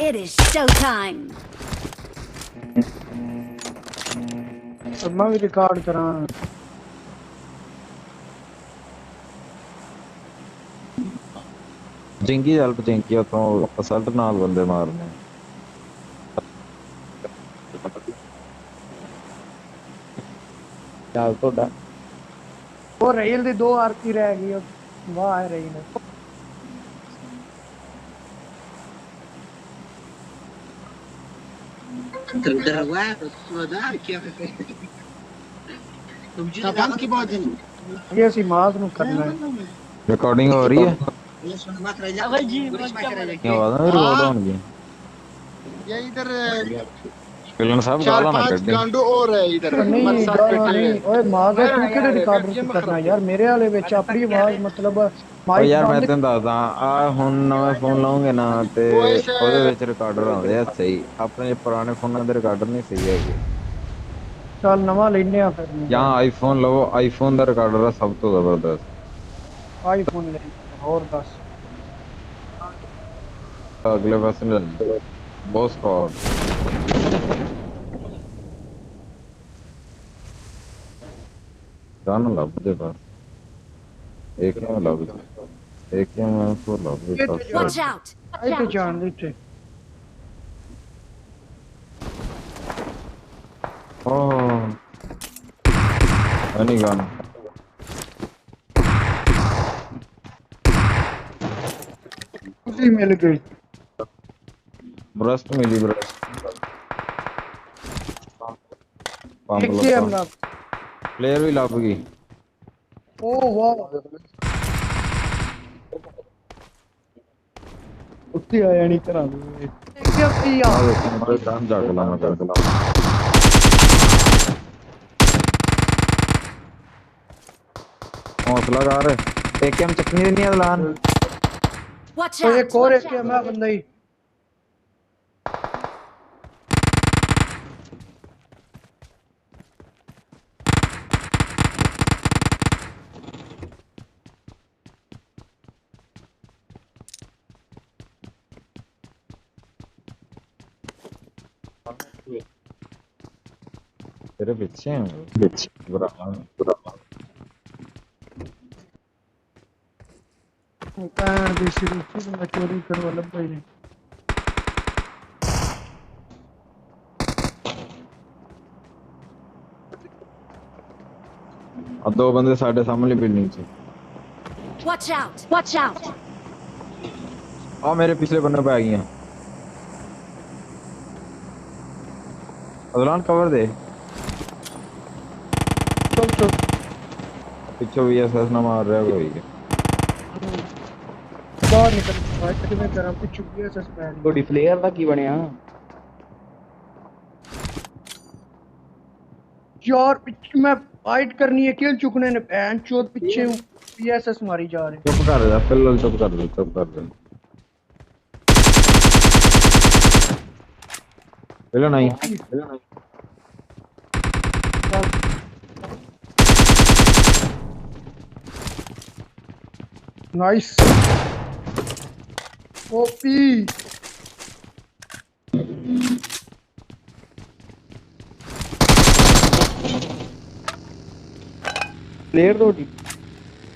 It is showtime. अब मैं भी रिकॉर्ड करा जिंकी चल जिंकी उतों असल्ट नाल बंदे मारने ਚੱਲ ਤੁਹਾਡਾ वो रेल दी 2 आरती रह गई वाह है रेल कौन की बात है ये सी माज नु करना है रिकॉर्डिंग हो रही है अगर जी क्या आवाज़ में रिकॉर्ड होंगी ये इधर फिलन साहब चार गाला ना पांच कड्डी गांडू और है इधर नहीं बरसात गाना पे नहीं ओए माज है तू केड़े रिकॉर्डर से करना यार मेरे वाले विच अपनी आवाज मतलब ਓ ਯਾਰ ਮੈਂ बंद ਤੈਨੂੰ ਦੱਸਦਾ ਆ ਹੁਣ ਨਵਾਂ ਫੋਨ ਲਾਉਂਗੇ ਨਾ ਤੇ ਉਹਦੇ ਵਿੱਚ ਰਿਕਾਰਡਰ ਆਉਂਦੇ ਆ ਸਹੀ ਆਪਣੇ ਪੁਰਾਣੇ ਫੋਨਾਂ ਦੇ ਰਿਕਾਰਡਰ ਨਹੀਂ ਸਹੀ ਹੈਗੇ चल नवा लेने आ फिर ਜਾਂ ਆਈਫੋਨ ਲਵੋ ਆਈਫੋਨ ਦਾ ਰਿਕਾਰਡਰ ਆ ਸਭ ਤੋਂ ਜ਼ਬਰਦਸਤ आईफोन ले और बस ਅਗਲੇ ਪਾਸੇ ਨੂੰ ਬਹੁਤ ਸਪੋਰਟ ਜਾਨ ਲੱਭਦੇ ਬਸ ਇੱਕ ਨਾ ਲੱਭਦੇ ਇੱਕ ਨਾ ਕੋ ਲੱਭਦੇ Watch out. आई तो जान दे थे Oh, any gun. उसी मिल गई Burst मिली burst. पंप एक ही हमला प्लेयर भी लग गई. ओ वाह उत्ती आया नहीं करा दे क्या किया हमारे काम जाके लाना कर दिला. हौसला कर. एक हम चटनी नहीं है लान. Watch तो out. एक और एक मैं बंदा ही तेरे पीछे हैं. बुरा पैर दी शुरू से मैं चोरी करवा लग गई नहीं अब दो बंदे साढ़े सामने बिल्डिंग से. Watch out. Watch out. आ मेरे पिछले बंदे पे आ गई हैं. अदलान कवर दे. चल चल पीछे VSS ना मार रहा है कोई. बाहर निकल फाइट में करा कुछ चुकी है सस्पेंड ਤੁਹਾਡੀ ਪਲੇਅਰ ਦਾ ਕੀ ਬਣਿਆ यार पीछे मैं फाइट करनी है किल चुकने ने पैन चोर पीछे पीएसएस मारी जा रहे चुप कर दे फिलहाल चुप कर दे हेलो नहीं नाइस ओपी ਪਲੇਅਰ ਤੁਹਾਡੀ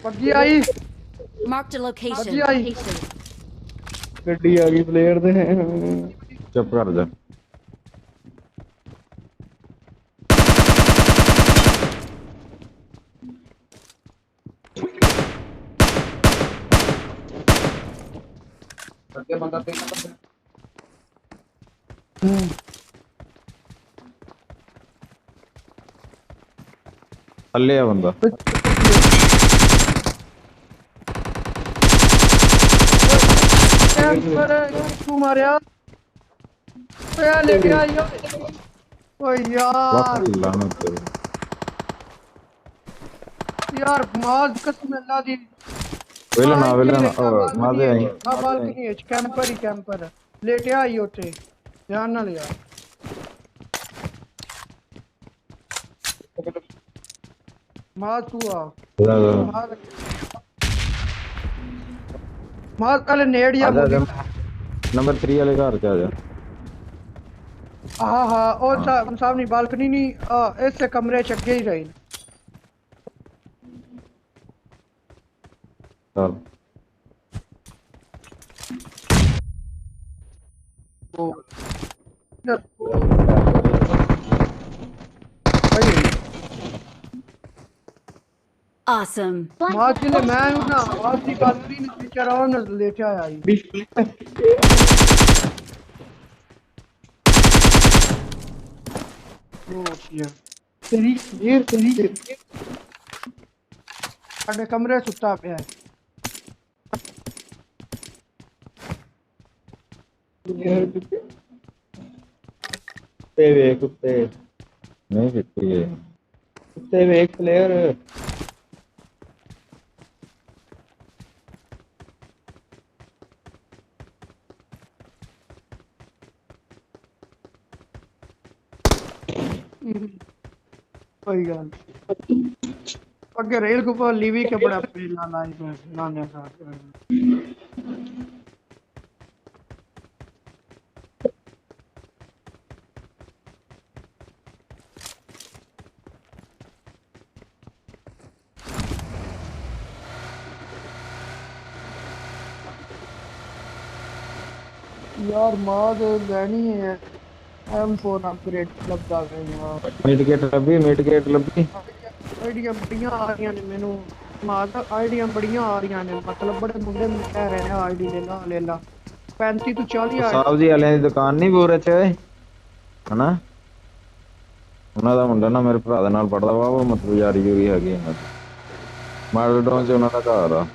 पग्गी आई Marked a location. Bagi ai. ਗੱਡੀ ਆ ਗਈ ਪਲੇਅਰ ਦੇ चुप कर दे ਅੱਗੇ ਬੰਦਾ ਤੇ थल्ले है बंदा तू मारिया ओए लेके आई ओए यार लानत तेरी यार माज कसम अल्लाह दी वेला ना मादे आई हां बालकनी है कैंपर ही कैंपर लेटे आई होते ध्यान ना लिया माज तू आ माज कल नेड़ या नंबर 3 वाले घर च आ जा। हाँ हाँ और सामने बालकनी नहीं ऐसे कमरे च अगे ही रही चल वो भाई Awesome. मां चले मैं हूं ना आपकी बालकनी में बेचारा और न लेके आया ही ओ यार तेरी देर तेरी साडे कमरे सुता पिया है कुत्ते वे कुत्ते नहीं कितनी है कुत्ते वे प्लेयर कोई गल अगे रेल के ऊपर लीवी के बड़ा पेला लाई नाने साथ यार माद लेनी है M4 अपग्रेड लगदा है यार मिड गेट लभी आइडिया बढ़िया आ रही ने मेनू माद आइडिया बढ़िया आ रही ने मतलब बड़े मुंडे में कह रहे हैं आईडी ले ला 35 तो 40 साहब जी वाले ਦੀ ਦੁਕਾਨ ਨਹੀਂ ਬੋਰੇ ਚ ਓਏ ਹਨਾ ਉਹਨਾਂ ਦਾ ਮੁੰਡਾ ਨਾ ਮੇਰੇ ਭਰਾ ਦੇ ਨਾਲ ਪੜਦਾ ਵਾ ਉਹ ਮਤਲਬ ਯਾਰੀ ਹੋਈ ਹੈਗੀ ਇਹਨਾਂ ਦੀ ਮਾਡਲ ਟਾਊਨ ਚ ਉਹਨਾਂ ਦਾ ਘਰ ਆ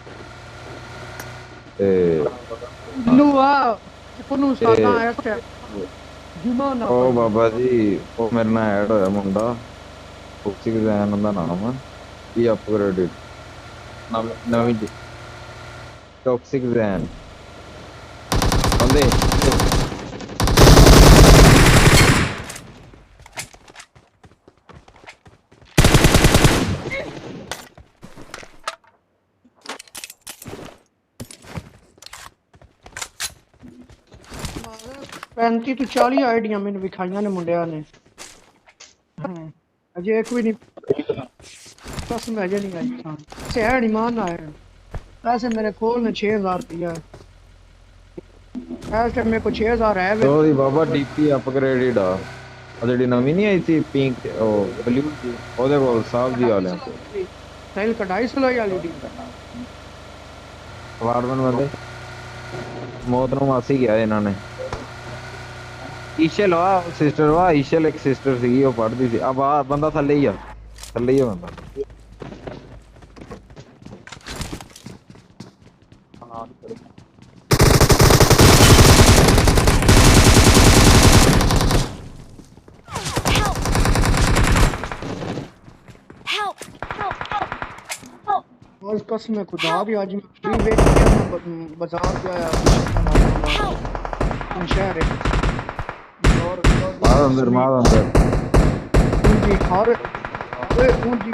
ਤੇ ਲੂ ਆ ਕੋਨੂੰ ਸਾਡਾ ਐਸ ਜੁਮਾ ਨਾ ਉਹ ਬਾਬਾ ਜੀ ਉਹ ਮੇਰੇ ਨਾਲ ਐਡ ਹੋਇਆ ਮੁੰਡਾ ਟੌਕਸਿਕ ਜ਼ੈਨ ਦਾ ਨਾਮ ਆ ਇਹ ਅਪਗ੍ਰੇਡਡ ਨਵੀਂ ਟੌਕਸਿਕ ਜ਼ੈਨ ਬੰਦੇ पैंती तो 40 आइडिया मैंने विखाइया ने मुंडिया ने अजय एक भी नहीं कसम अजय नहीं आई से है नहीं मान आए पैसे मेरे खोल ने 6000 रुपया ऐसे मेरे को 6000 है वे ਉਹਦੀ ਬਾਬਾ ਡੀਪੀ ਅਪਗ੍ਰੇਡਡ ਆ ਉਹ ਜਿਹੜੀ ਨਵੀਂ ਨਹੀਂ ਆਈ ਸੀ ਪਿੰਕ ਉਹ ਬਲੂ ਉਹਦੇ ਕੋਲ ਸਾਹਿਬ ਜੀ ਵਾਲਿਆਂ ਕੋਲ सेल कटाई सलाई वाली डी ਅਪਾਰਟਮੈਂਟ ਬੰਦੇ ਮੌਤ ਨੂੰ ਮਾਸੀ ਗਿਆ ਇਹਨਾਂ ਨੇ ਈਸ਼ਲ ਵਾ ਸਿਸਟਰ ਵਾ ਈਸ਼ਲ ਇੱਕ ਸਿਸਟਰ ਸੀਗੀ ਉਹ ਪੜ੍ਹਦੀ ਸੀ ਆ ਬਾਹਰ ਬੰਦਾ ਥੱਲੇ ਹੀ ਆ ਬੰਦਾ Help! और कसम है खुदा भी आज मैं फ्री वेट किया मैं बाजार गया शहर है और ਮਾਰ ਅੰਦਰ जी और ओए जी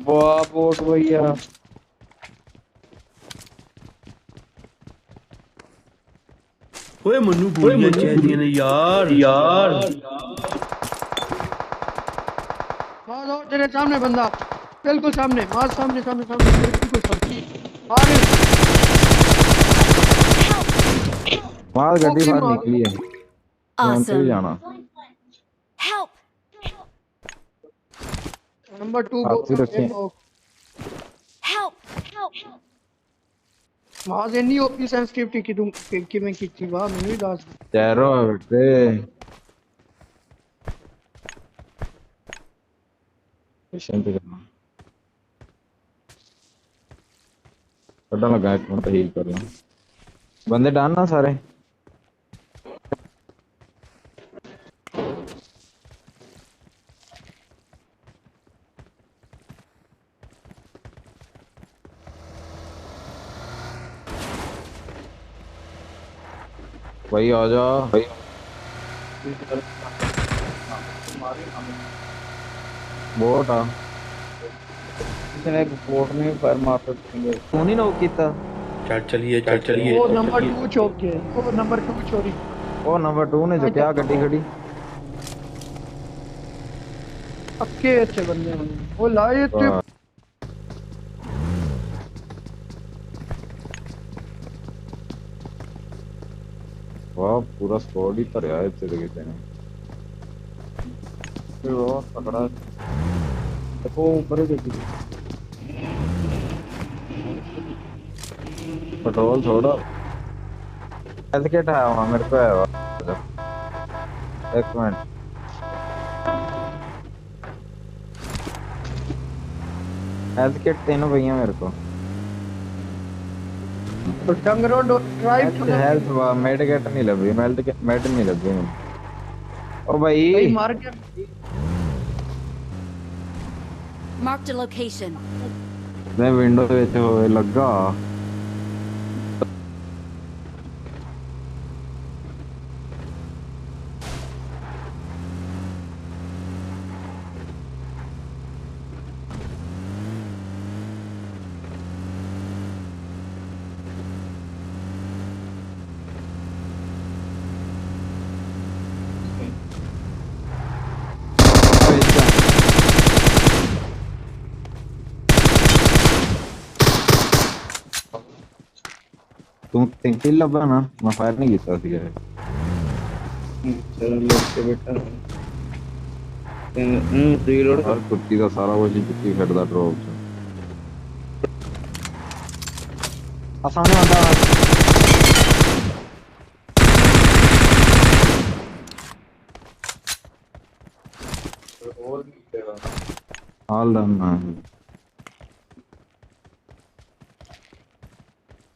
वाह बोट भैया ਓਏ ਮੈਨੂੰ ਗੋਲੀਆਂ ਚਾਹੀਦੀਆਂ ਨੇ ਯਾਰ मार दो तेरे सामने बंदा बिल्कुल सामने मार सामने बिल्कुल सामने मार ਬਾਹਰ ਗੱਡੀ ਬਾਹਰ ਨਿਕਲੀ ਹੈ ਮੈਂ ਤੇ Awesome. ਜਾਣਾ Help! नंबर 2 हाथ से रखें। Help! मार इन्नी ओपी सेंसिटिविटी की तुम कि मैं की थी वाह मैंने भी दास ਚੈਰੋ ਬੇਟੇ ਮਿਸ਼ਨ ਤੇ ਕਰਨਾ ਕੱਢਣ ਲੱਗਾ ਇੱਕ ਮਿੰਟ ਹੀਲ ਕਰ ਲਾਂ ਬੰਦੇ ਡਨ ਨਾ ਸਾਰੇ भाई आजा भाई बोट आ इसने एक बोट में फायर मार देंगे। तू नहीं नॉक किया चल चलिए चल चलिए वो नंबर 2 चौक के, वो नंबर 2 चोरी। ओ नंबर 2 ने चुकया गड्डी खड़ी पक्के अच्छे बंदे हैं वो लाए थे। वाह वाह, पूरा स्क्वाड ही भरया है इत्थे ते किते ने फिर वो पकड़ा देखो ऊपर ही देखी पेट्रोल थोड़ा हेल्थ किट है वहाँ मेरे को है वहाँ। एक मिनट हेल्थ किट तीनों भैया मेरे को तो tongue road drive health med kit नहीं लगी मेड नहीं लगी ओ भाई भाई मार के Marked a location. मैं विंडो ਵਿੱਚ ਹੋਏ ਲੱਗਾ ਤੂੰ ਤਿੰਨ ਲੱਭਾ ਨਾ ਮੈਂ ਫਾਇਰ ਨਹੀਂ ਕੀਤਾ ਸੀਗਾ चलो लोग के बेटा रीलोड ਹਰ ਕੁੱਤੀ ਦਾ ਸਾਰਾ ਕੁਝ ਚੁੱਕੀ ਫਿਰਦਾ ਡਰੋਪ ਚ ਆ ਸਾਹਮਣੇ ਆਂਦਾ ਹਾਲ ਦਮ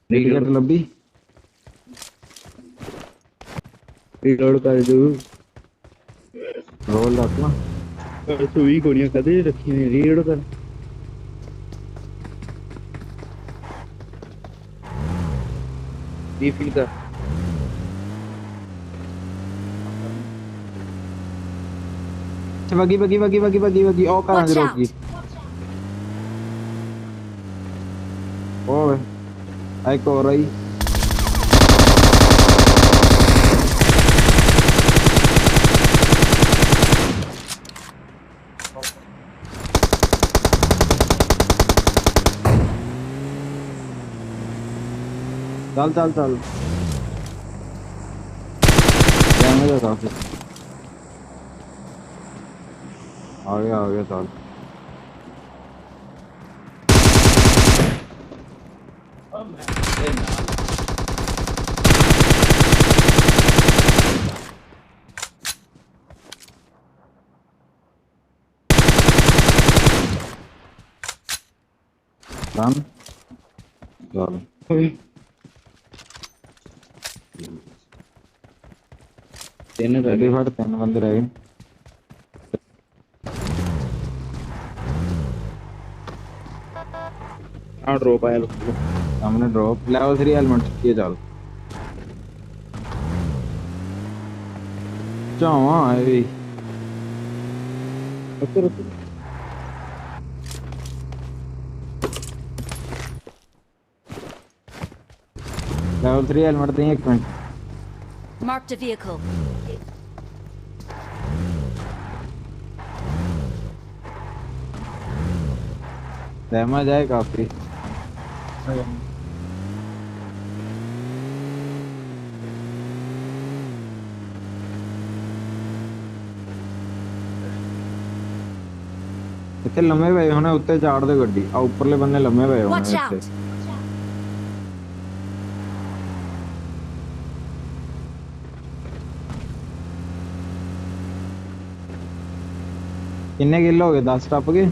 टिकट लभी रीलोड कर दो रोल रखना तो भी गोलियां कदे रखी हुई रीलोड कर रिफिल कर बगी बगी बगी बगी बगी बगी ओ कहां Watch रोकी ओए आई को रही चल चल चल डैमेज है काफी आ गया चल डन चल तीन रह गए फट 3 बंदे रह गए ड्रॉप आया सामने ड्रॉप लेवल 3 हेलमेट किए चल चावा है भी रुको रुको लेवल 3 हेलमेट दें 1 minute Marked a vehicle. Damage है काफी ਇੱਥੇ ਲੰਮੇ ਪਏ ਹੋਣੇ ਉੱਤੇ ਚਾੜ ਦੇ ਗੱਡੀ ਆ ਉੱਪਰਲੇ ਬੰਨੇ ਲੰਮੇ ਪਏ Watch ਹੋਣੇ out. ਇੱਥੇ किन्ने किल हो गए 10 टप गए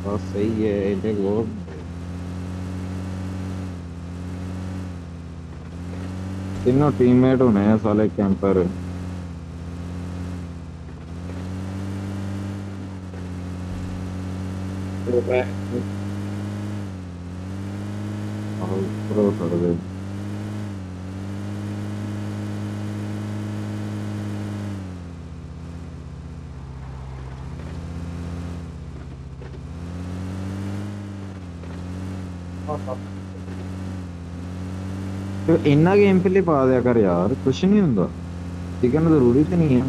बस सही है ये बहुत तीनों टीममेट होने हैं साले कैंपर ड्रॉप है प्रो कर दे ਤੇ ਇੰਨਾ ਗੇਮ ਪਲੇ ਪਾ ਦਿਆ ਕਰ ਯਾਰ, ਕੁਛ ਨਹੀਂ ਹੁੰਦਾ। ਚਿਕਨ ਜ਼ਰੂਰੀ ਤੇ ਨਹੀਂ ਹੈ।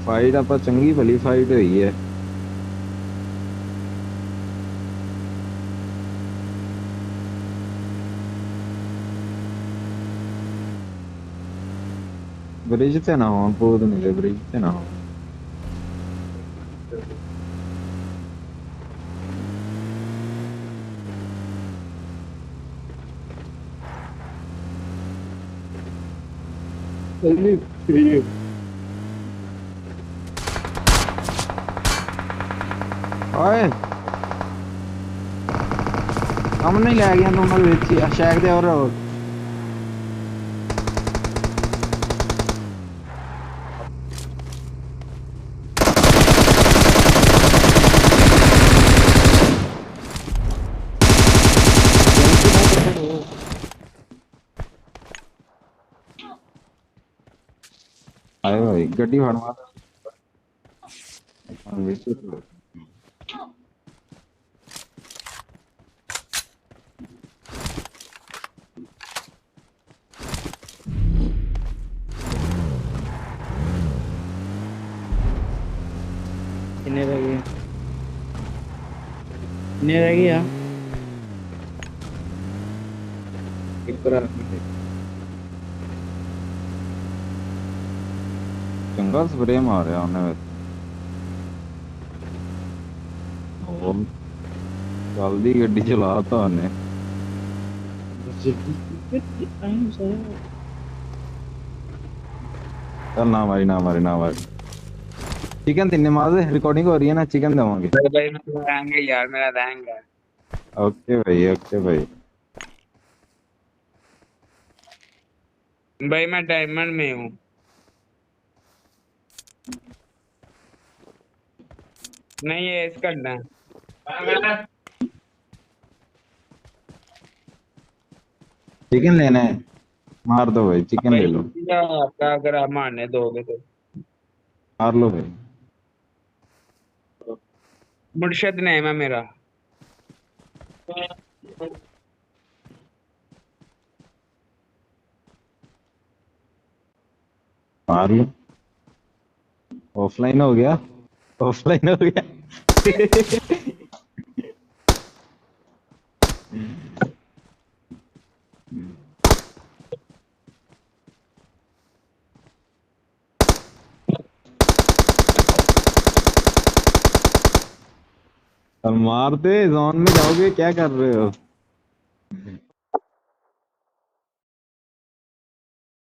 ਫਾਈਟ ਆਪਾਂ ਚੰਗੀ ਭਲੀ ਫਾਈਟ ਹੋਈ ਹੈ। ਬ੍ਰਿਜ ਤੇ ਨਾ ਹੋਣ, ਪੋਦ ਨਹੀਂ ਬ੍ਰਿਜ ਤੇ ਨਾ ਹੋਣ। ਓਏ ਸਾਹਮਣੇ ਲੈ ਗਿਆ ਤੂੰ, ਉਹਨਾਂ ਦੇ ਵਿੱਚ ਹੀ ਸ਼ੈਕ ਦੇ ਔਰ ਆਏ ਭਾਈ ਗੱਡੀ ਫੜ ਮਾਰ। कितने रह गए? कितने रह गए यार? ਚੰਗਾ ਸਪਰੇ ਮਾਰਿਆ ਉਹਨੇ ਵਿੱਚ। ਹੋਰ ਜਲਦੀ ਗੱਡੀ ਚਲਾਤਾ ਉਹਨੇ। ਚੱਲ ਨਾ ਮਾਰੀ ਨਾ ਮਾਰੀ ਨਾ ਮਾਰੀ। चिकन तिन्ने मार दे, रिकॉर्डिंग हो रही है ना, चिकन देवांगे। भाई मेरा रहेंगे यार, मेरा रहेंगे। ओके भाई, ओके भाई। भाई मैं डायमंड में हूँ। नहीं ये इस करना है। चिकन लेना है, मार दो भाई, चिकन ले लो। आपका अगर आप मारने दोगे तो मार लो भाई। मुर्शद नेम है मेरा। मार लो। ऑफलाइन हो गया, ऑफलाइन हो गया। मारते जोन में जाओगे, क्या कर रहे हो?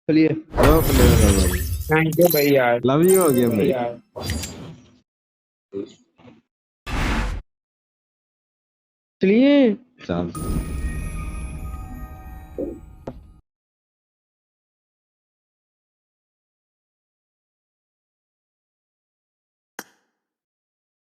चलिए थैंक यू भाई यार, लव यू हो गया भाई। चलिए चल